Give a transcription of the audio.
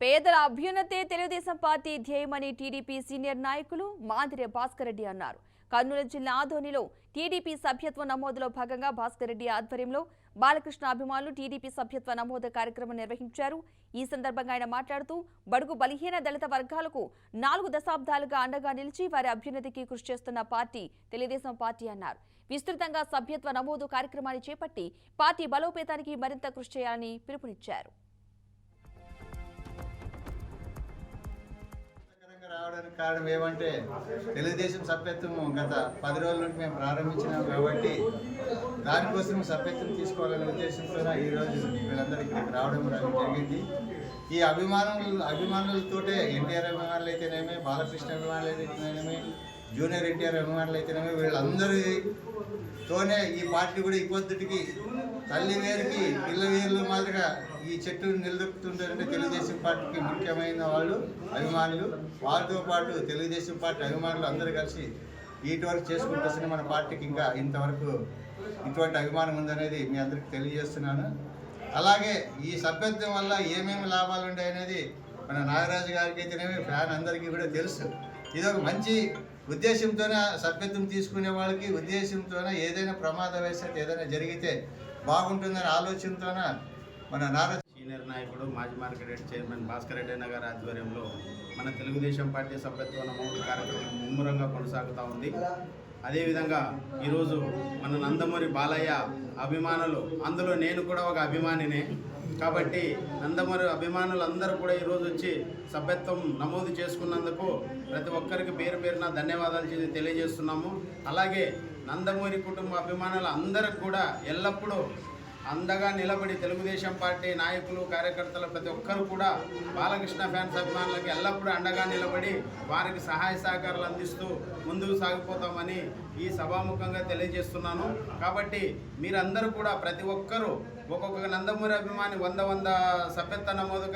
పేదల అభ్యున్నతే Telugu Desam party ధ్యేయమని TDP senior నాయకులు మాదిరి భాస్కర్ రెడ్డి అన్నారు. కర్నూలు జిల్లా ఆదోనిలో టీడీపీ సభ్యత్వ నమోదులో భాగంగా భాస్కర్ రెడ్డి ఆధ్వర్యంలో బాలకృష్ణ అభిమానులు టీడీపీ సభ్యత్వ నమోదు కార్యక్రమం నిర్వహించారు. ఈ సందర్భంగా ఆయన మాట్లాడుతూ బడుగు బలహీన దళిత వర్గాలకు 4 దశాబ్దాలుగా అండగా నిలిచి వారి అభ్యున్నతికి కృషి చేస్తున్న పార్టీ తెలుగుదేశం పార్టీ అన్నారు. విస్తృతంగా సభ్యత్వ నమోదు కార్యక్రమాన్ని చేపట్టి పార్టీ బలోపేతానికి మరింత కృషి చేయాలని పిలుపునిచ్చారు. రావడానికి కారణం ఏమంటే తెలుగుదేశం సభ్యత్వం గత 10 రోజుల నుండి మేము ప్రారంభించినాం కాబట్టి దానికోసం సభ్యత్వం తీసుకోవాలనే ఉద్దేశంతో ఈరోజు వీళ్ళందరూ ఇక్కడికి రావడం జరిగింది. ఈ అభిమానులతోటే ఎన్టీఆర్ అభిమానులు అయితేనేమి, బాలకృష్ణ అభిమానులు అయితేనేమి, జూనియర్ ఎన్టీఆర్ అభిమానులు అయితేనేమి వీళ్ళందరితోనే ఈ పార్టీ కూడా ఈ పొద్దుటికి తల్లి వేరుకి పిల్ల వేర్లు మాదిరిగా ఈ చెట్టును నిలదొక్కుతుంటారంటే తెలుగుదేశం పార్టీకి ముఖ్యమైన వాళ్ళు అభిమానులు. వాళ్ళతో పాటు తెలుగుదేశం పార్టీ అభిమానులు అందరూ కలిసి ఇటువరకు చేసుకుంటూ వస్తున్న మన పార్టీకి ఇంకా ఇంతవరకు ఇటువంటి అభిమానం ఉందనేది మీ అందరికీ తెలియజేస్తున్నాను. అలాగే ఈ సభ్యత్వం వల్ల ఏమేమి లాభాలు ఉంటాయి అనేది మన నాగరాజు గారికి అయితేనేమి ఫ్యాన్ అందరికీ కూడా తెలుసు. ఇది ఒక మంచి ఉద్దేశంతోనే సభ్యత్వం తీసుకునే వాళ్ళకి ఉద్దేశంతోనే ఏదైనా ప్రమాదవశాత్తు ఏదైనా జరిగితే బాగుంటుందనే ఆలోచనతోన మన నారా సీనియర్ నాయకుడు మాజీ market yard chairman Bhaskar Reddy గారి ఆధ్వర్యంలో మన తెలుగుదేశం పార్టీ సభ్యత్వ నమోదు కార్యక్రమం ముమ్మరంగా కొనసాగుతూ ఉంది. అదేవిధంగా ఈరోజు మన నందమూరి బాలయ్య అభిమానులు, అందులో నేను కూడా ఒక అభిమానినే కాబట్టి నందమూరి అభిమానులు అందరూ కూడా ఈరోజు వచ్చి సభ్యత్వం నమోదు చేసుకున్నందుకు ప్రతి ఒక్కరికి పేరు పేరున ధన్యవాదాలు తెలియజేస్తున్నాము. అలాగే నందమూరి కుటుంబ అభిమానులు అందరికి కూడా ఎల్లప్పుడూ అండగా నిలబడి తెలుగుదేశం పార్టీ నాయకులు, కార్యకర్తలు ప్రతి ఒక్కరు కూడా బాలకృష్ణ ఫ్యాన్స్ అభిమానులకి ఎల్లప్పుడూ అండగా నిలబడి వారికి సహాయ సహకారాలు అందిస్తూ ముందుకు సాగిపోతామని ఈ సభాముఖంగా తెలియజేస్తున్నాను. కాబట్టి మీరందరూ కూడా ప్రతి ఒక్కరూ ఒక్కొక్క నందమూరి అభిమాని 100 సభ్యత్వ నమోదు